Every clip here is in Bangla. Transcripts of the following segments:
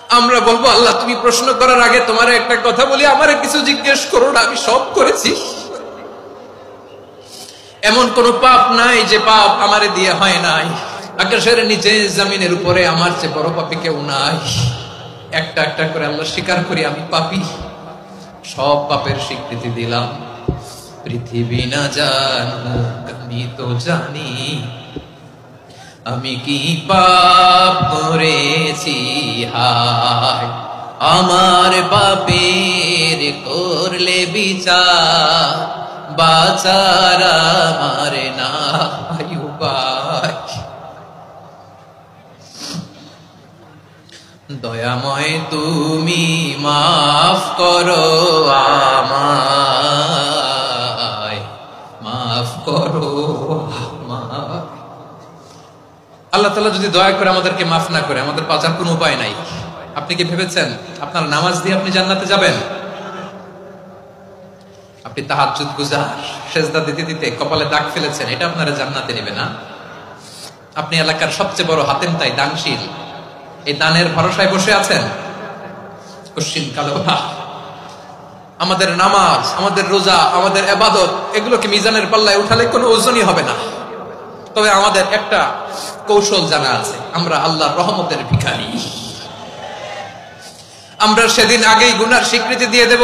আমরা বলবো আল্লাহ তুমি প্রশ্ন করার আগে তোমার একটা কথা বলি, আমারে কিছু জিজ্ঞেস করো না, আমি সব করেছি। এমন কোন পাপ নাই যে পাপ আমারে দিয়ে হয় নাই। আকাশের নিচে জমিনের উপরে আমার চেয়ে বড় পাপী কেউ নাই। একটা একটা করে আল্লাহ স্বীকার করি আমি পাপী, সব পাপের স্বীকৃতি দিলাম। পৃথিবী না জানুক আমি তো জানি আমি কি পাপ করেছি। হায় আমার পাপের করলে বিচার, বাঁচার আমার নাই উপায়। দয়াময় তুমি মাফ করো আমায়, মাফ করো আমায়। আল্লাহ তাআলা যদি দয়া করে আমাদেরকে মাফ না করে, আমাদের বাঁচার কোনো উপায় নাই। আপনি কি ভেবেছেন আপনার নামাজ দিয়ে আপনি জান্নাতে যাবেন? আপনি তাহাজ্জুদ গুজার, সেজদা দিতে দিতে কপালে দাগ ফেলেছেন, এটা আপনারা জান্নাতে নেবে না। আপনি এলাকার সবচেয়ে বড় হাতেম তাই দানশীল, এই দানের ভরসায় বসে আছেন কশিন কালো। আমাদের নামাজ, আমাদের রোজা, আমাদের ইবাদত, এগুলোকে মিজানের পাল্লায় উঠালে কোনো ওজনই হবে না। তবে আমাদের একটা কৌশল জানা আছে, আমরা আল্লাহর রহমতের ভিখারি। আমরা সেদিন আগেই গুনার স্বীকৃতি দিয়ে দেব।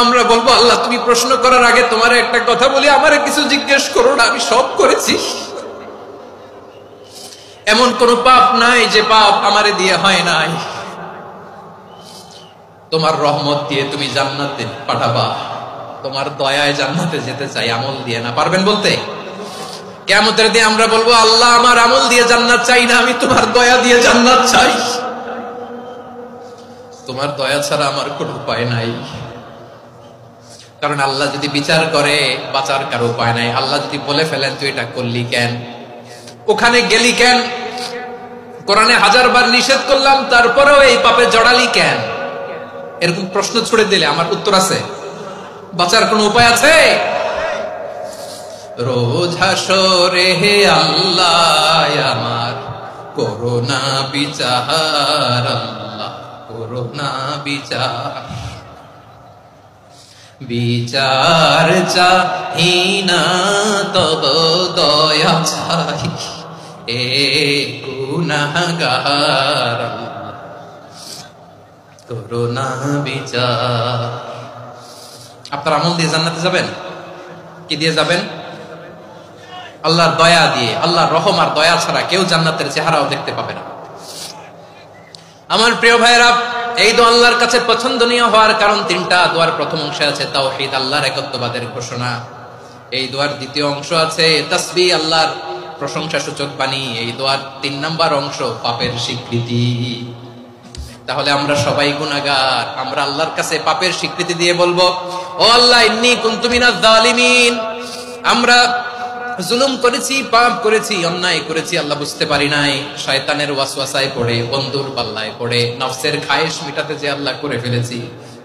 আমরা বলবো আল্লাহ তুমি প্রশ্ন করার আগে তোমার একটা কথা বলি, আমারে কিছু জিজ্ঞেস করো না, আমি সব করেছি। এমন কোন পাপ নাই যে পাপ আমারে দিয়ে হয় নাই। তোমার রহমত দিয়ে তুমি জান্নাতে পাঠাবা, তোমার দয়ায় জান্নাতে যেতে চাই, আমল দিয়ে না। পারবেন বলতে? কিয়ামতের দিন আমরা বলবো আল্লাহ আমার আমল দিয়ে জান্নাত চাই না, আমি তোমার দয়া দিয়ে জান্নাত চাই। তোমার দয়া ছাড়া আমার কোনো উপায় নাই। কারণ আল্লাহ যদি বিচার করে বাঁচার কারো উপায় নাই। আল্লাহ যদি বলে ফেলেন তুই এটা করলি কেন, ওখানে গেলি কেন, কোরআনে 1000 বার নিষেধ করলাম তারপরেও এই পাপে জড়ালি কেন, এরকম প্রশ্ন ছুড়ে দিলে আমার উত্তর আছে? বাঁচার কোনো উপায় আছে? রোজ হাসরে হে আল্লাহ আমার করোনা বিচার, আল্লাহ করোনা বিচার। বিচার চাহি না তব দয়া চাই, এ গুনাহগার করোনা বিচার। আপনার আমল দিয়ে জান্নাতে যাবেন? কি দিয়ে যাবেন? আল্লাহর দয়া দিয়ে। আল্লাহর রহম আর দয়া ছাড়া কেউ জান্নাতের চেহারাও দেখতে পাবে না। আমার প্রিয় ভাইরা, এই দোয়া আল্লাহর কাছে পছন্দনীয় হওয়ার কারণ 3টা। দোয়ার প্রথম অংশে আছে তাওহীদ, আল্লাহর একত্ববাদের ঘোষণা। এই দোয়ার দ্বিতীয় অংশ আছে তাসবিহ, আল্লাহর প্রশংসা সূচক বাণী। এই দোয়ার 3 নাম্বার অংশ পাপের স্বীকৃতি। তাহলে আমরা সবাই গুনাহগার। আমরা আল্লাহর কাছে পাপের স্বীকৃতি দিয়ে বলবো, ও আল্লাহ ইন্নী কুনতু মিনাজ জালিমিন, আমরা জুলুম করেছি, পাপ করেছি, অন্যায় করেছি, আল্লাহ বুঝতে পারি নাই। শয়তানের ওয়াসওয়াসায় পড়ে, বন্ধুর পাল্লায় পড়ে, নফসের খায়েশ মিটাতে যে আল্লাহ করে ফেলেছি।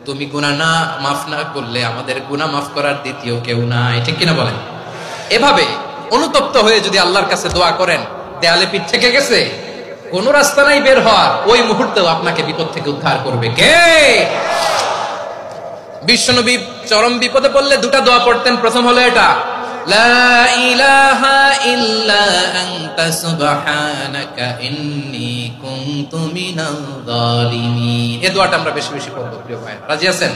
তুমি গুনাহ না মাফ না করলে আমাদের গুনাহ মাফ করার দ্বিতীয় কেউ নাই। ঠিক কিনা বলেন? এভাবে অনুতপ্ত হয়ে যদি আল্লাহর কাছে দোয়া করেন, দেয়ালে পিঠ থেকে গেছে, কোন রাস্তা নাই বের হওয়ার, ওই মুহূর্তেও আপনাকে বিপদ থেকে উদ্ধার করবে কে? বিশ্বনবী চরম বিপদে পড়লে 2টা দোয়া পড়তেন। প্রথম হলো এটা, লা ইলাহা ইল্লা আনতা সুবহানাকা ইন্নী কুনতু মিনাল জালিমিন। এই দোয়াটা আমরা বেশি বেশি পড়ব প্রিয় ভাই। রাজি আছেন?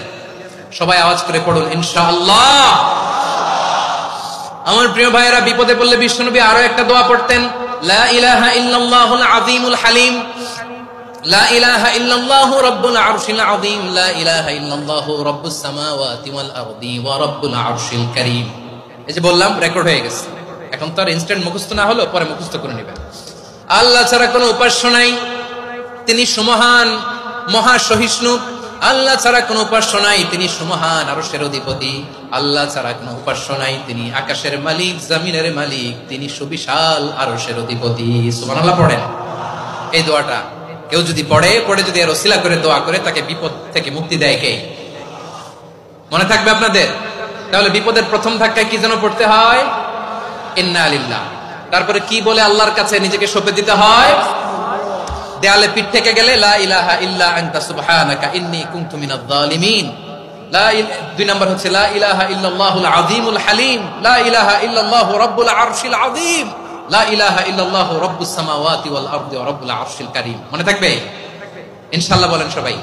সবাই আওয়াজ করে পড়ুন ইনশাআল্লাহ। আমার প্রিয় ভাইরা, বিপদে পড়লে বিশ্বনবী আরো একটা দোয়া পড়তেন, লা ইলাহা ইল্লাল্লাহুল আযীমুল হালিম, লা ইলাহা ইল্লাল্লাহু রাব্বুল আরশিল আযীম, লা ইলাহা ইল্লাল্লাহু রাব্বুস সামাওয়াতি ওয়াল আরদি ওয়া রাব্বুল আরশিল কারীম। এই যে বললাম, রেকর্ড হয়ে গেছে। এখন তো আর ইনস্ট্যান্ট মুখস্থ না হলো, পরে মুখস্থ করে নেবেন। আল্লাহ ছাড়া কোনো উপাস্য নাই, তিনি সুমহান, মহা সহিষ্ণু। আল্লাহ ছাড়া কোনো উপাস্য নাই, তিনি সুমহান, আরশের অধিপতি। আল্লাহ ছাড়া কোনো উপাস্য নাই, তিনি আকাশের মালিক, জমিনের মালিক, তিনি সুবিশাল আরশের অধিপতি। সুবহানাল্লাহ পড়েন। এই দোয়াটা কেউ যদি পড়ে যদি এর ওসিলা করে দোয়া করে, তাকে বিপদ থেকে মুক্তি দেয় কে? মনে থাকবে আপনাদের? তাহলে বিপদের প্রথম ধাক্কায় কি যেন পড়তে হয়? ইন্না লিল্লাহ। তারপরে কি বলে আল্লাহর কাছে নিজেকে সঁপে দিতে হয়? দেয়ালে পিঠ থেকে গেলে লা ইলাহা ইল্লা আনতা সুবহানাকা ইন্নী কুনতু মিনাজ জালিমিন। দুই নম্বর হচ্ছে লা ইলাহা ইল্লাল্লাহুল আযীমুল হালিম, লা ইলাহা ইল্লাল্লাহু রাব্বুল আরশিল আযীম, লা ইলাহা ইল্লাল্লাহু রাব্বুস সামাওয়াতি ওয়াল আরদি ওয়া রাব্বুল আরশিল কারীম। মনে থাকবে? ইনশাআল্লাহ বলেন সবাই,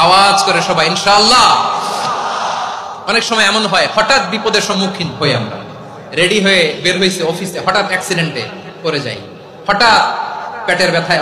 আওয়াজ করে সবাই ইনশাআল্লাহ। অনেক সময় এমন হয়, হঠাৎ বিপদের সম্মুখীন হই, আমরা রেডি হয়ে বের হইছি অফিসে, হঠাৎ অ্যাক্সিডেন্টে পড়ে যাই, হঠাৎ পেটের ব্যথায়